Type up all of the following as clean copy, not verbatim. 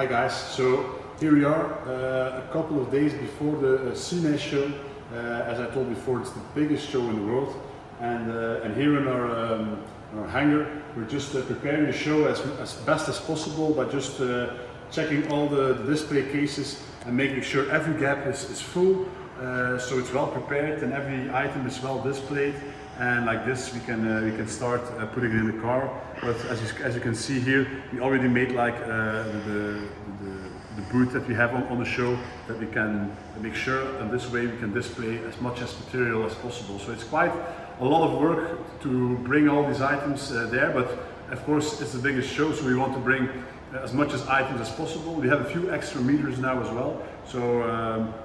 Hi guys, so here we are a couple of days before the Ciney show. As I told before, it's the biggest show in the world, and here in our hangar we're just preparing the show as best as possible by just checking all the display cases and making sure every gap is full, so it's well prepared and every item is well displayed. And like this we can start putting it in the car. But as you can see here, we already made like the booth that we have on the show, that we can make sure and this way we can display as much as material as possible. So it's quite a lot of work to bring all these items there, but of course it's the biggest show, so we want to bring as much as items as possible. We have a few extra meters now as well, so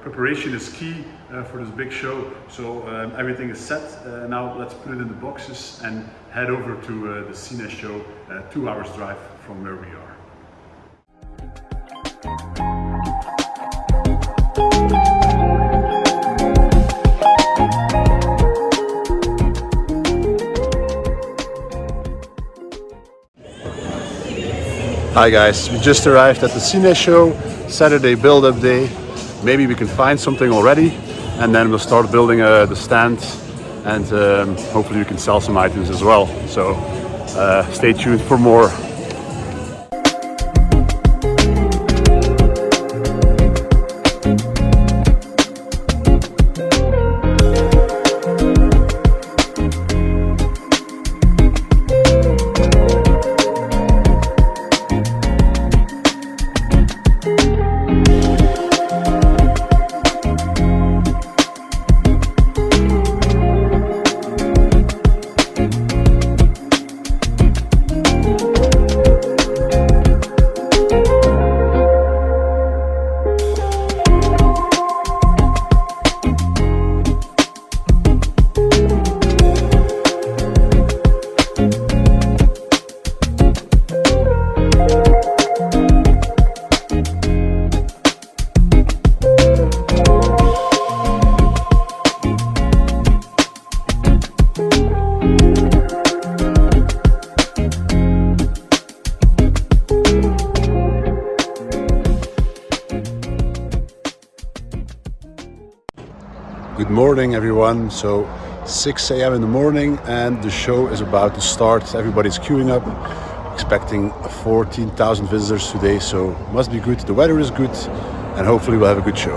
preparation is key for this big show. So everything is set. Now let's put it in the boxes and head over to the Ciney show, 2 hours drive from where we are. Hi guys, we just arrived at the Ciney show, Saturday build-up day. Maybe we can find something already and then we'll start building the stand, and hopefully we can sell some items as well. So stay tuned for more. Good morning everyone. So 6 a.m. in the morning and the show is about to start. Everybody's queuing up, expecting 14,000 visitors today, so must be good. The weather is good and hopefully we'll have a good show.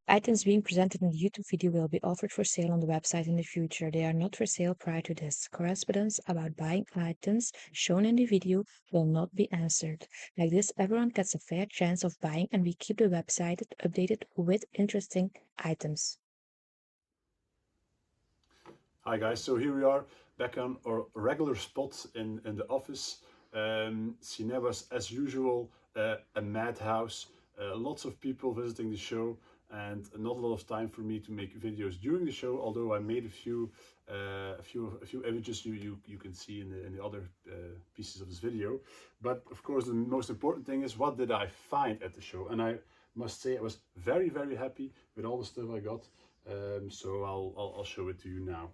Items being presented in the YouTube video will be offered for sale on the website in the future. They are not for sale prior to this. Correspondence about buying items shown in the video will not be answered. Like this, everyone gets a fair chance of buying and we keep the website updated with interesting items. Hi guys, so here we are back on our regular spot in the office. Ciney was as usual a madhouse, lots of people visiting the show, and not a lot of time for me to make videos during the show, although I made a few images you can see in the other pieces of this video. But of course the most important thing is, what did I find at the show? And I must say I was very happy with all the stuff I got. So I'll show it to you now.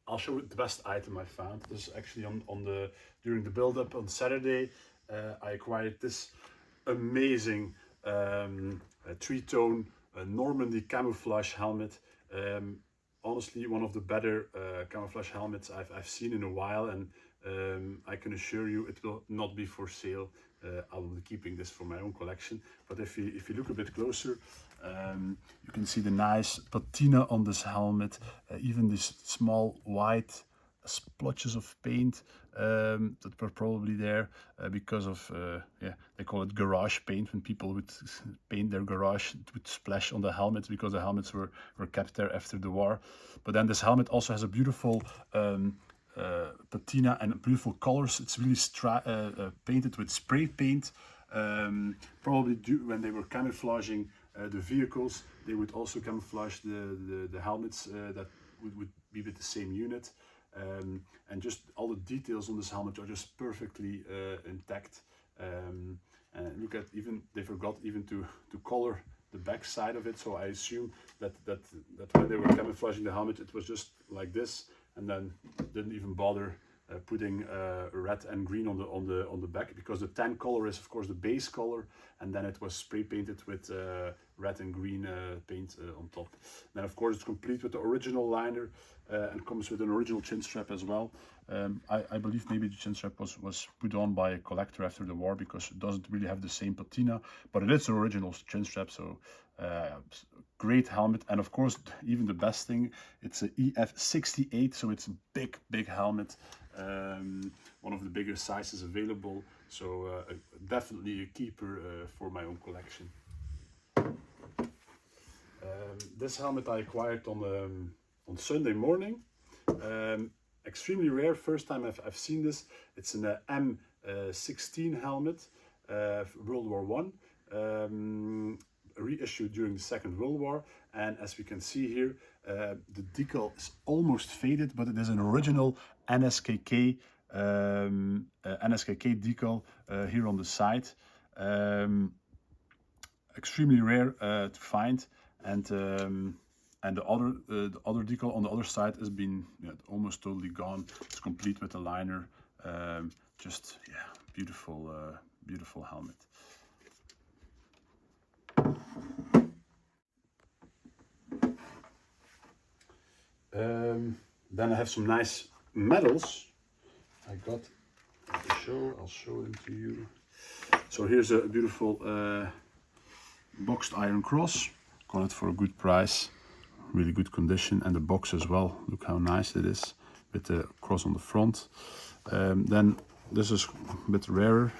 I'll show you the best item I found. This is actually during the build-up on Saturday. I acquired this amazing three-tone Normandy camouflage helmet. Honestly, one of the better camouflage helmets I've seen in a while, and I can assure you it will not be for sale. I will be keeping this for my own collection. But if you look a bit closer, you can see the nice patina on this helmet, even these small white splotches of paint that were probably there because of they call it garage paint. When people would paint their garage, it would splash on the helmets because the helmets were kept there after the war. But then this helmet also has a beautiful patina and beautiful colors. It's really painted with spray paint. Probably when they were camouflaging the vehicles, they would also camouflage the helmets that would be with the same unit. And just all the details on this helmet are just perfectly intact. And look at, even they forgot even to color the back side of it, so I assume that when they were camouflaging the helmet it was just like this, and then didn't even bother putting red and green on the back, because the tan color is of course the base color, and then it was spray painted with red and green paint on top. Then of course it's complete with the original liner and comes with an original chin strap as well. I believe maybe the chin strap was put on by a collector after the war, because it doesn't really have the same patina, but it is an original chin strap. So great helmet. And of course, even the best thing, it's a EF68, so it's a big helmet, one of the bigger sizes available, so definitely a keeper for my own collection. This helmet I acquired on Sunday morning. Extremely rare, first time I've seen this. It's an M16 helmet, World War I, reissued during the Second World War. And as we can see here, the decal is almost faded, but it is an original NSKK decal here on the side. Extremely rare to find, and the other decal on the other side has been almost totally gone. It's complete with the liner. Just beautiful helmet. Then I have some nice medals I got to show. I'll show them to you. So here's a beautiful boxed iron cross. Got it for a good price, really good condition, and the box as well. Look how nice it is with the cross on the front. Then this is a bit rarer.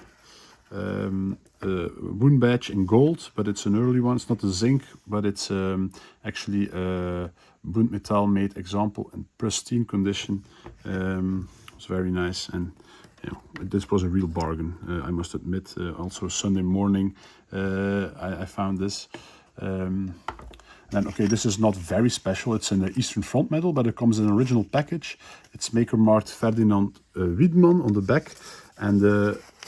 Wound badge in gold, but it's an early one. It's not a zinc, but it's actually a Bund metal made example in pristine condition. It's very nice, and this was a real bargain, I must admit. Also Sunday morning I found this. Then, okay, this is not very special. It's an Eastern Front medal, but it comes in an original package. It's maker marked Ferdinand Wiedmann on the back, and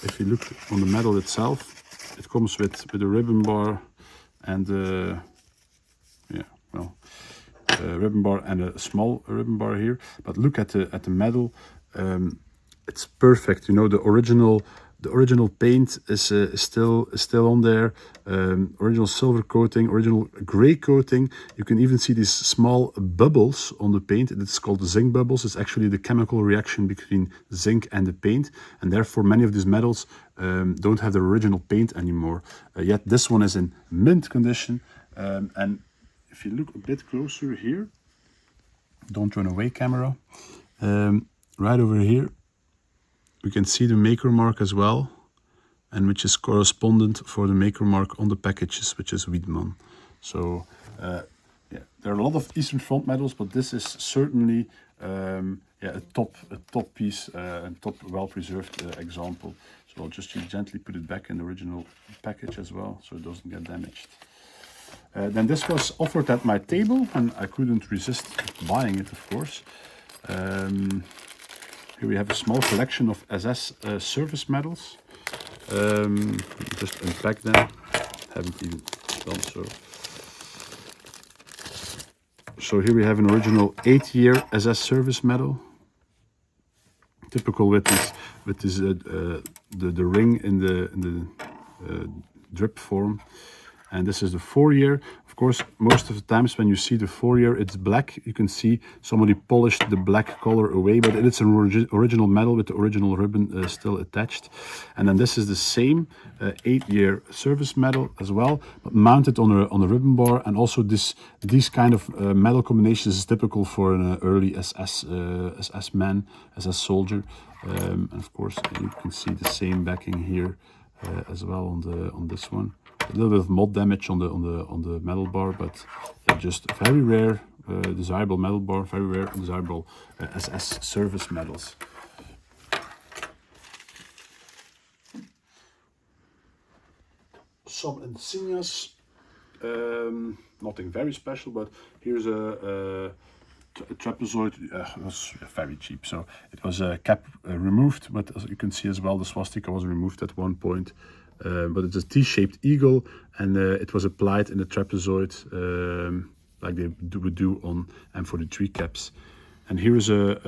if you look on the medal itself, it comes with a ribbon bar and ribbon bar and a small ribbon bar here. But look at the medal. It's perfect. You know, the original paint is still on there. Original silver coating, original gray coating. You can even see these small bubbles on the paint. It's called the zinc bubbles. It's actually the chemical reaction between zinc and the paint, and therefore many of these medals don't have the original paint anymore. Yet this one is in mint condition. And if you look a bit closer here, don't run away, camera. Right over here, we can see the maker mark as well, and which is correspondent for the maker mark on the packages, which is Wiedmann. So there are a lot of Eastern Front medals, but this is certainly a top piece and top well-preserved example. So I'll just gently put it back in the original package as well, so it doesn't get damaged. Then this was offered at my table, and I couldn't resist buying it, of course. Here we have a small collection of SS service medals. Just unpack them. Haven't even done so. So here we have an original 8-year SS service medal. Typical with this the ring in the drip form. And this is the 4-year. Of course, most of the times when you see the 4-year, it's black. You can see somebody polished the black color away, but it's an original medal with the original ribbon still attached. And then this is the same 8-year service medal as well, but mounted on a ribbon bar. And also these kind of medal combinations is typical for an early SS man, SS soldier. And of course, you can see the same backing here as well on this one. A little bit of mold damage on the metal bar, but just very rare, desirable metal bar, very rare, desirable SS service medals. Some insignias, nothing very special, but here's a trapezoid was very cheap, so it was a cap removed, but as you can see as well, the swastika was removed at one point. But it's a T-shaped eagle, and it was applied in the trapezoid like they would do on M43 caps. And here is a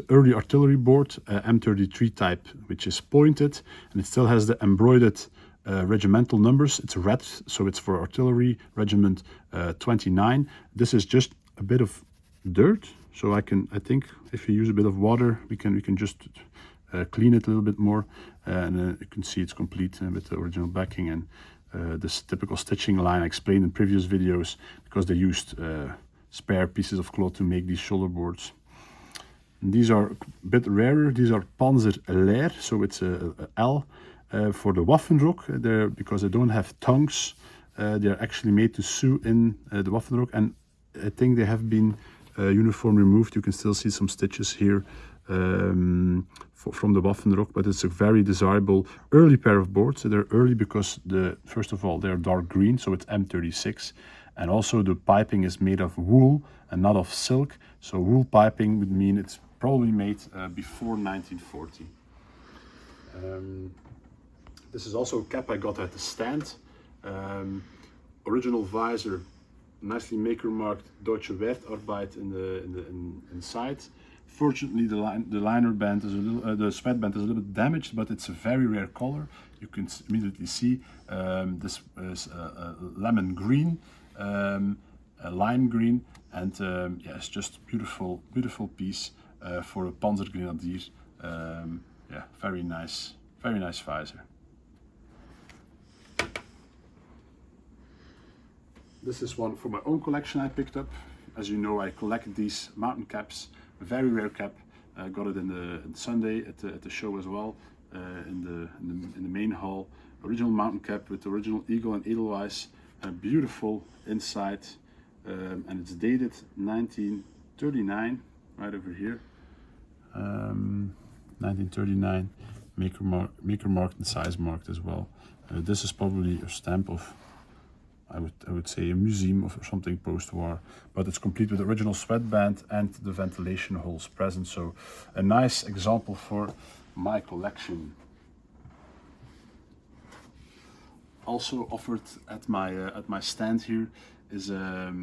early artillery board, M33 type, which is pointed, and it still has the embroidered regimental numbers. It's red, so it's for artillery regiment 29. This is just a bit of dirt, so I think if you use a bit of water, we can just clean it a little bit more, and you can see it's complete with the original backing and this typical stitching line I explained in previous videos, because they used spare pieces of cloth to make these shoulder boards. And these are a bit rarer. These are Panzer Leer, so it's a L for the Waffenrock. Because they don't have tongues, they're actually made to sew in the Waffenrock, and I think they have been uniform removed. You can still see some stitches here from the Waffenrock, but it's a very desirable early pair of boards. So they're early because first of all, they're dark green, so it's M36, and also the piping is made of wool and not of silk. So wool piping would mean it's probably made before 1940. This is also a cap I got at the stand. Original visor, nicely maker marked Deutsche Wertarbeit inside. Fortunately, the liner band is the sweatband is a little bit damaged, but it's a very rare color. You can immediately see this is lemon green, lime green, and yeah, it's just beautiful piece for a Panzer Grenadier. Yeah, very nice visor. This is one for my own collection I picked up. As you know, I collect these mountain caps. A very rare cap. I got it in Sunday at the show as well, in the main hall. Original mountain cap with the original eagle and edelweiss. Beautiful inside, and it's dated 1939, right over here. 1939, maker marked and size marked as well. This is probably a stamp of, I would say, a museum or something post-war, but it's complete with the original sweatband and the ventilation holes present. So a nice example for my collection. Also offered at my stand here is a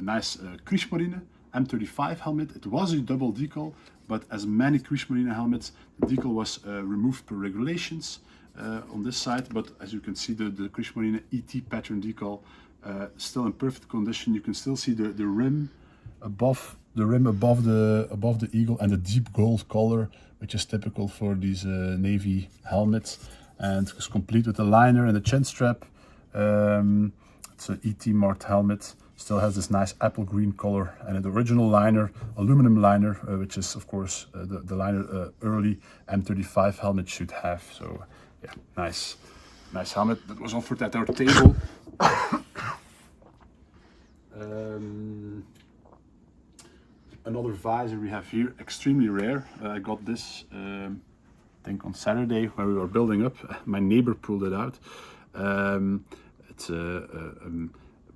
nice Kriegsmarine M35 helmet. It was a double decal, but as many Kriegsmarine helmets, the decal was removed per regulations. On this side, but as you can see, the Kriegsmarine ET pattern decal still in perfect condition. You can still see the rim above the eagle, and the deep gold color, which is typical for these navy helmets, and it's complete with the liner and the chin strap. It's an ET marked helmet. Still has this nice apple green color, and the original liner, aluminum liner, which is of course the liner early M35 helmet should have. So yeah, nice helmet that was offered at our table. Another visor we have here, extremely rare. I got this, I think on Saturday when we were building up. My neighbor pulled it out. It's a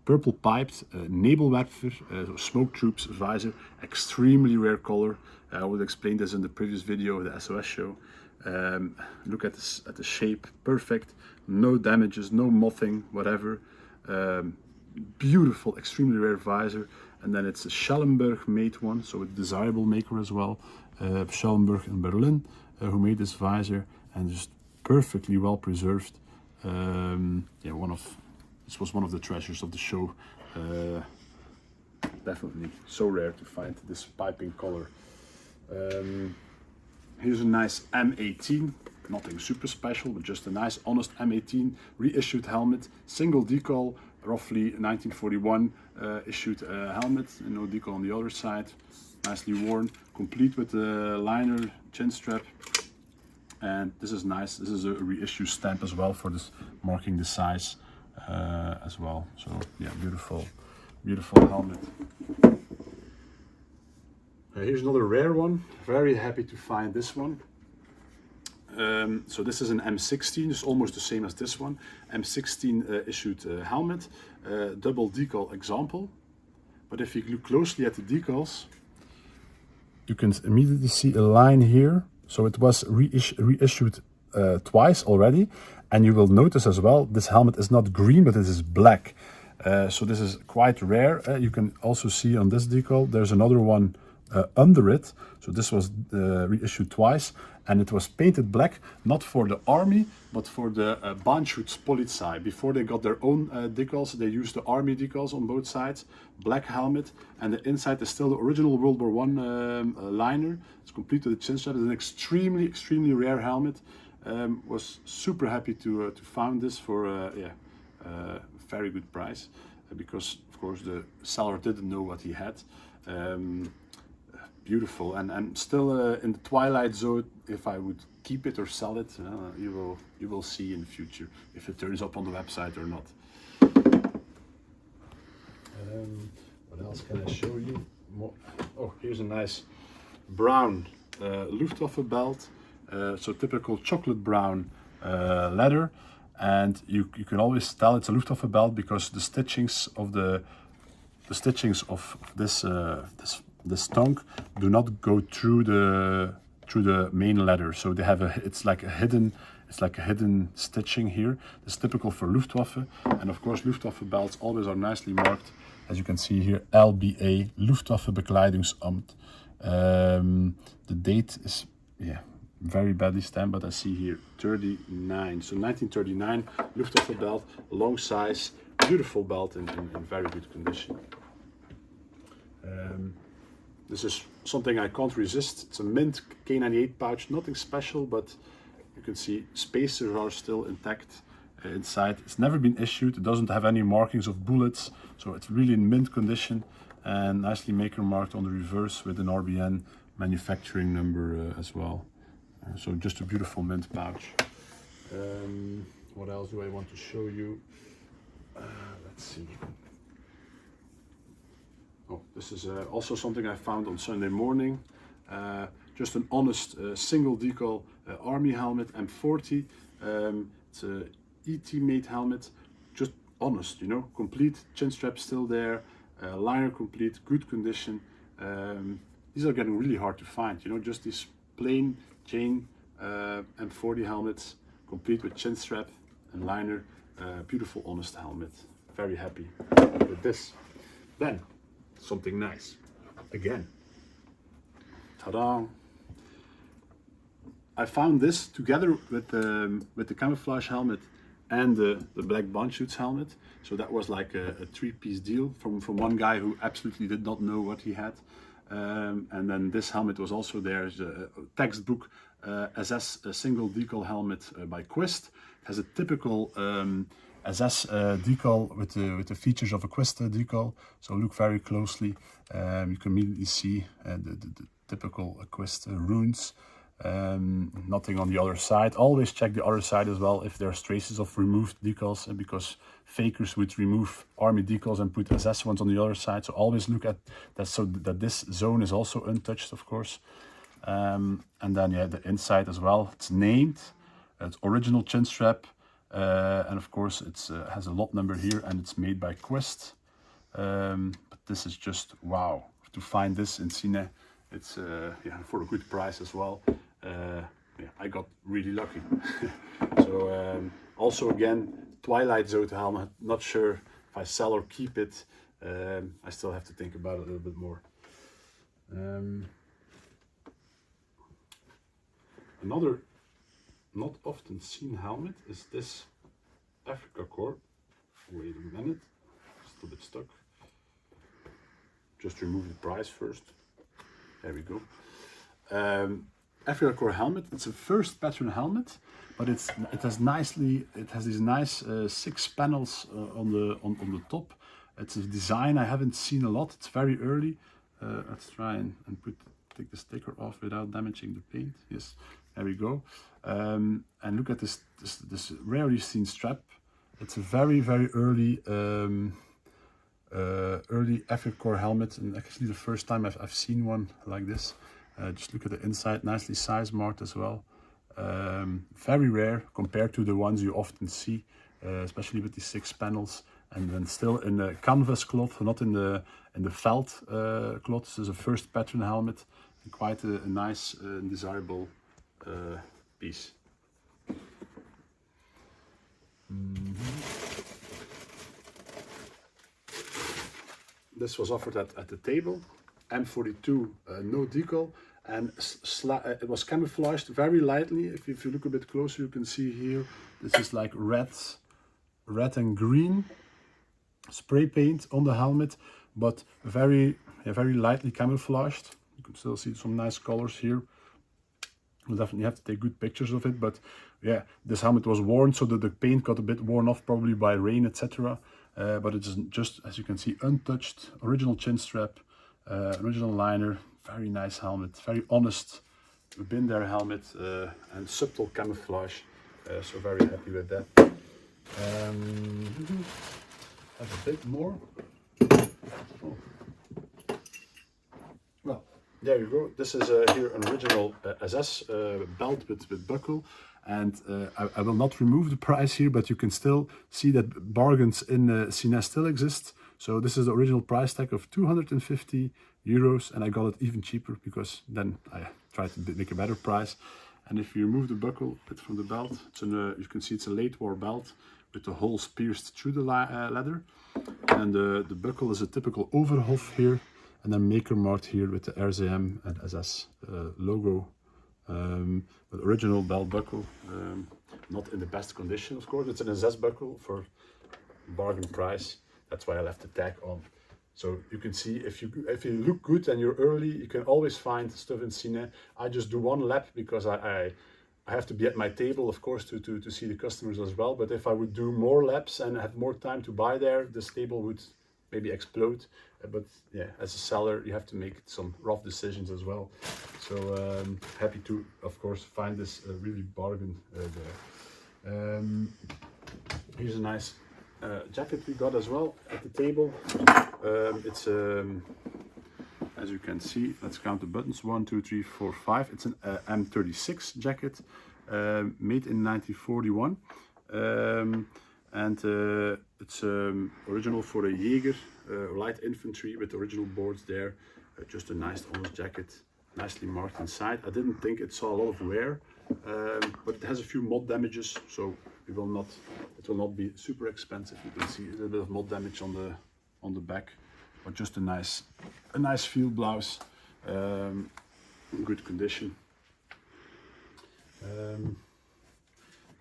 purple piped Nebelwerfer, smoke troops visor, extremely rare color. I would explain this in the previous video, the SOS show. Look at the shape, perfect, no damages, no mothing, whatever. Beautiful, extremely rare visor. And then it's a Schellenberg made one, so a desirable maker as well. Schellenberg in Berlin, who made this visor, and just perfectly well preserved. Yeah, this was one of the treasures of the show. Definitely so rare to find this piping color. Here's a nice M18, nothing super special, but just a nice honest M18 reissued helmet, single decal, roughly 1941 issued helmet, and no decal on the other side, nicely worn, complete with the liner, chin strap, and this is nice. This is a reissue stamp as well for this, marking the size as well. So yeah, beautiful helmet. Here's another rare one. Very happy to find this one. So this is an M16, it's almost the same as this one. M16 issued helmet, double decal example. But if you look closely at the decals, you can immediately see a line here. So it was reissued twice already. And you will notice as well, this helmet is not green, but it is black. So this is quite rare. You can also see on this decal, there's another one under it. So this was reissued twice, and it was painted black, not for the army, but for the Bahnschutzpolizei. Before they got their own decals, they used the army decals on both sides. Black helmet, and the inside is still the original World War I liner. It's complete with the chin strap. It's an extremely rare helmet. Was super happy to find this for very good price, because of course the seller didn't know what he had. Beautiful, and still in the twilight zone. If I would keep it or sell it, you will see in the future if it turns up on the website or not. What else can I show you? More. Oh, here's a nice brown Luftwaffe belt. So typical chocolate brown leather, and you can always tell it's a Luftwaffe belt because the stitchings of this tongue do not go through the main leather. So they have it's like a hidden stitching here. It's typical for Luftwaffe, and of course Luftwaffe belts always are nicely marked, as you can see here, LBA, Luftwaffe Bekleidungsamt. The date is very badly stamped, but I see here 39. So 1939 Luftwaffe belt, long size, beautiful belt in very good condition. This is something I can't resist. It's a mint K98 pouch, nothing special, but you can see spacers are still intact inside. It's never been issued. It doesn't have any markings of bullets, so it's really in mint condition, and nicely maker marked on the reverse with an RBN manufacturing number as well. So just a beautiful mint pouch. What else do I want to show you? Let's see. Oh, this is also something I found on Sunday morning. Just an honest single decal army helmet, M40. It's a ET made helmet, just honest, you know, complete chin strap still there, liner complete, good condition. These are getting really hard to find, you know, just these plain chain M40 helmets, complete with chin strap and liner. Beautiful honest helmet. Very happy with this. Then something nice again. Ta-da! I found this together with the camouflage helmet and the black Bahnschutzpolizei helmet. So that was like a three-piece deal from one guy who absolutely did not know what he had. And then this helmet was also there as a textbook SS single decal helmet by Quist. It has a typical SS decal with the features of a Quist decal. So look very closely. You can immediately see the typical Quist runes. Nothing on the other side. Always check the other side as well if there's traces of removed decals, because fakers would remove army decals and put SS ones on the other side. So always look at that, so that this zone is also untouched, of course. And then the inside as well. It's named. It's original chin strap, and of course it's has a lot number here, and it's made by Quest. But this is just wow to find this in Ciney. It's for a good price as well. I got really lucky. So also again, Twilight Zone helmet. Not sure if I sell or keep it. I still have to think about it a little bit more. Another not often seen helmet is this Afrika Korps. Wait a minute, still a bit stuck. Just remove the price first. There we go. Afrika Korps helmet. It's a first pattern helmet, but it has these nice 6 panels on the top. It's a design I haven't seen a lot. It's very early. Let's try and take the sticker off without damaging the paint. Yes, there we go. And look at this rarely seen strap. It's a very early early Afrika Korps helmet, and actually the first time I've seen one like this. Just look at the inside, nicely size marked as well. Very rare compared to the ones you often see, especially with these 6 panels, and then still in the canvas cloth, not in the felt cloth. This is a first pattern helmet. quite a nice and desirable piece. This was offered at the table, M42 no decal, and it was camouflaged very lightly. If you look a bit closer, you can see here, this is like red and green spray paint on the helmet, but very lightly camouflaged. You can still see some nice colors here. You'll definitely have to take good pictures of it, but yeah, this helmet was worn, so that the paint got a bit worn off, probably by rain, etc. But it's just, as you can see, untouched, original chin strap, original liner, very nice helmet, very honest bin there helmet, and subtle camouflage, so very happy with that. Have a bit more. Oh. Well, there you go. This is here an original SS belt with buckle, and I will not remove the price here, but you can still see that bargains in Ciney still exist. So this is the original price tag of 250 euros, and I got it even cheaper because then I tried to make a better price. And if you remove the buckle bit from the belt, it's you can see it's a late war belt with the holes pierced through the leather, and the buckle is a typical Overhof here, and then maker marked here with the RZM and SS logo. But original belt buckle, not in the best condition, of course. It's an SS buckle for bargain price. That's why I left the tag on. So you can see, if you look good and you're early, you can always find stuff in Ciney. I just do one lap because I have to be at my table, of course, to see the customers as well. But if I would do more laps and have more time to buy there, this table would maybe explode. But yeah, as a seller, you have to make some rough decisions as well. So happy to, of course, find this really bargain there. Here's a nice jacket we got as well at the table. It's as you can see, let's count the buttons, 1, 2, 3, 4, 5. It's an M36 jacket, made in 1941, and it's original for a Jaeger, light infantry, with original boards there. Just a nice honest jacket, nicely marked inside. I didn't think it saw a lot of wear, but it has a few mod damages, so it will not be super expensive. You can see a little bit of mod damage on the back, but just a nice field blouse, good condition.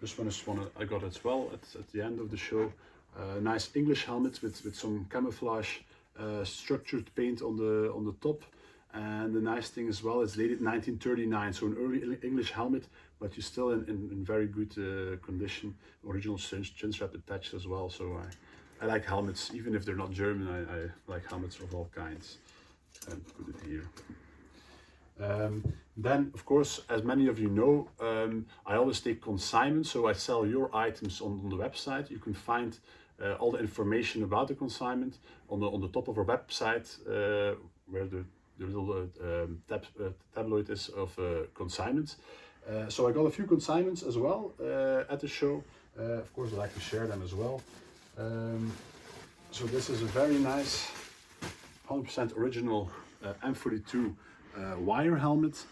This one is one I got as well at the end of the show. Nice English helmet with some camouflage structured paint on the top. And the nice thing as well, it's dated 1939, so an early English helmet, but you're still in very good condition. Original chin strap attached as well, so I like helmets, even if they're not German. I like helmets of all kinds. And put it here. Then, of course, as many of you know, I always take consignments, so I sell your items on the website. You can find all the information about the consignment on the top of our website, where the little tabloid is of consignments. So I got a few consignments as well at the show. Of course, I like to share them as well. So this is a very nice 100% original M42 wire helmet,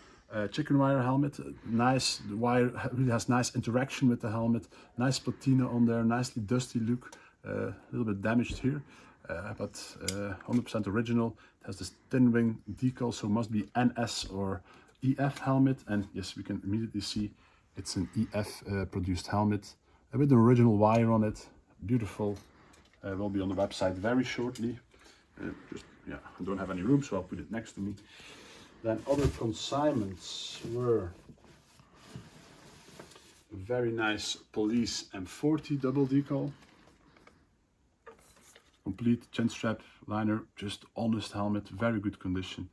chicken wire helmet. Nice, the wire really has nice interaction with the helmet. Nice patina on there, nicely dusty look. A little bit damaged here, but 100% original. It has this thin wing decal, so must be NS or EF helmet. And yes, we can immediately see it's an EF produced helmet with an original wire on it. Beautiful. Will be on the website very shortly. Yeah, I don't have any room, so I'll put it next to me. Then other consignments were a very nice police M40 double decal. Complete chin strap, liner, just honest helmet, very good condition.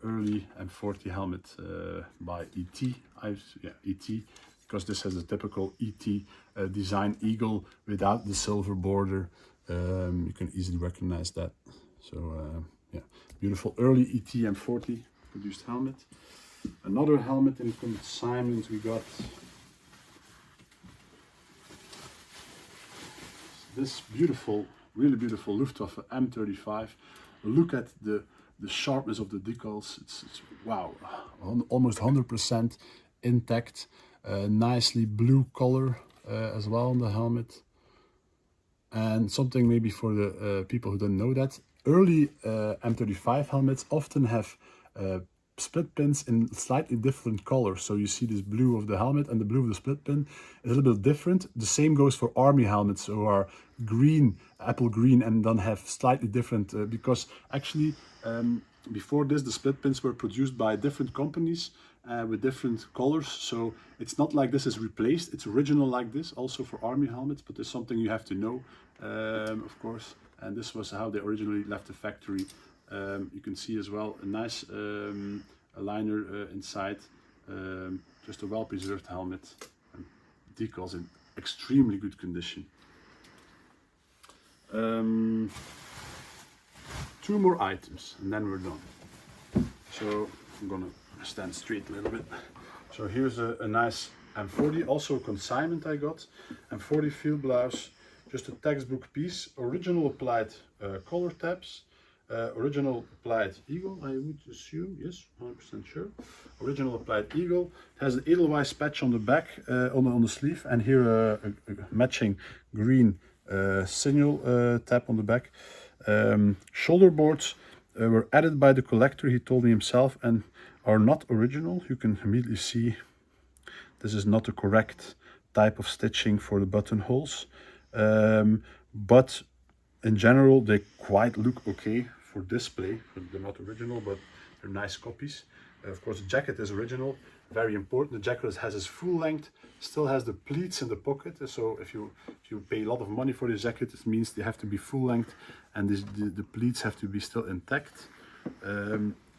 Early M40 helmet by ET. ET, because this has a typical ET design eagle without the silver border. You can easily recognize that. So yeah, beautiful early ET M40 produced helmet. Another helmet in consignment we got. This beautiful, really beautiful Luftwaffe M35. Look at the the sharpness of the decals, it's wow, almost 100% intact. Nicely blue color as well on the helmet. And something maybe for the people who don't know that, early M35 helmets often have split pins in slightly different colors. So you see this blue of the helmet and the blue of the split pin is a little bit different. The same goes for army helmets, who are green, apple green, and then have slightly different, because actually before this the split pins were produced by different companies with different colors. So it's not like this is replaced, it's original like this also for army helmets, but there's something you have to know, of course. And this was how they originally left the factory. You can see as well a nice liner inside, just a well-preserved helmet, and decals in extremely good condition. Two more items and then we're done. So I'm gonna stand straight a little bit. So here's a nice M40, also a consignment I got. M40 field blouse, just a textbook piece, original applied collar tabs, original applied eagle, I would assume, yes, 100% sure. Original applied eagle. It has an Edelweiss patch on the back, on the sleeve, and here a matching green signal tab on the back. Shoulder boards were added by the collector, he told me himself, and are not original. You can immediately see this is not the correct type of stitching for the buttonholes, but in general they quite look okay for display. They're not original, but they're nice copies. Of course, the jacket is original, very important. The jacket has its full length, still has the pleats in the pocket. So if you pay a lot of money for this jacket, it means they have to be full length, and the pleats have to be still intact.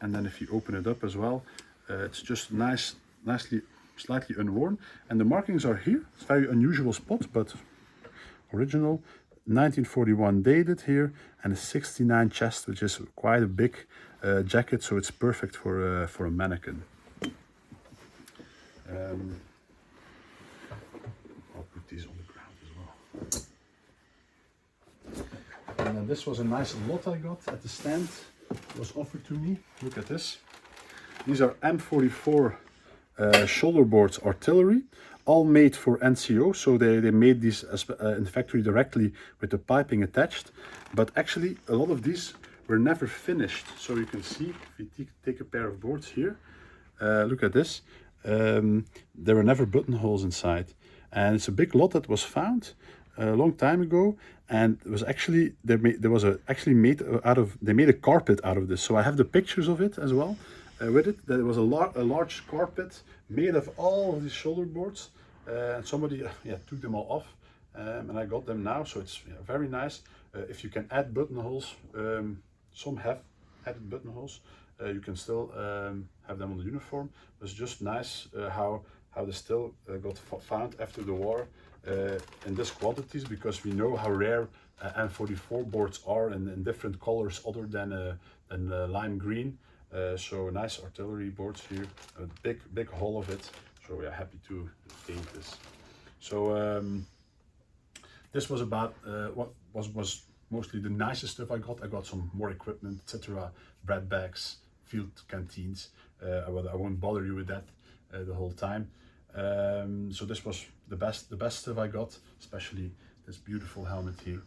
And then if you open it up as well, it's just nicely, slightly unworn. And the markings are here. It's a very unusual spot, but original. 1941 dated here, and a 69 chest, which is quite a big jacket, so it's perfect for a mannequin. I'll put these on the ground as well. And then this was a nice lot I got at the stand. It was offered to me. Look at this. These are M44 shoulder boards artillery, all made for NCO. So they made these in the factory directly with the piping attached. But actually a lot of these were never finished. So you can see, if you take a pair of boards here, look at this. There were never buttonholes inside. And it's a big lot that was found a long time ago, and it was actually they made a carpet out of this. So I have the pictures of it as well with it. That it was a large carpet made of all of these shoulder boards, and somebody took them all off, and I got them now. So it's very nice. If you can add buttonholes, some have added buttonholes. You can still have them on the uniform. It's just nice how they still got found after the war in these quantities, because we know how rare M44 boards are in different colors other than lime green. So nice artillery boards here, a big haul of it. So we are happy to obtain this. So this was about what was mostly the nicest stuff I got. I got some more equipment, etc. Bread bags, field canteens. I won't bother you with that the whole time. So this was the best stuff I got, especially this beautiful helmet here.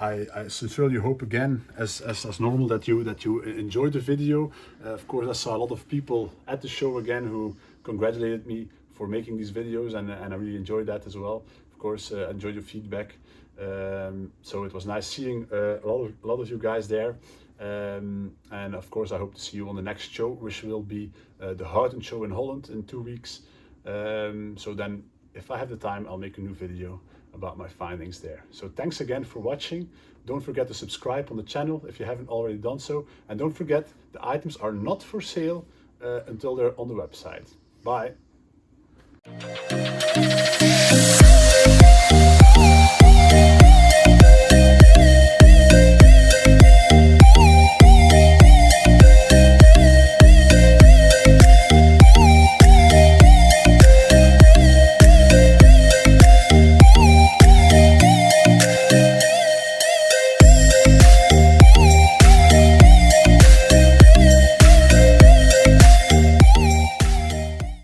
I sincerely hope again, as normal, that you enjoyed the video. Of course, I saw a lot of people at the show again who congratulated me for making these videos, and I really enjoyed that as well. Of course, I enjoyed your feedback. So it was nice seeing a lot of you guys there. And of course, I hope to see you on the next show, which will be the Houten show in Holland in 2 weeks. So then, if I have the time, I'll make a new video about my findings there. So thanks again for watching. Don't forget to subscribe on the channel if you haven't already done so. And don't forget, the items are not for sale until they're on the website. Bye.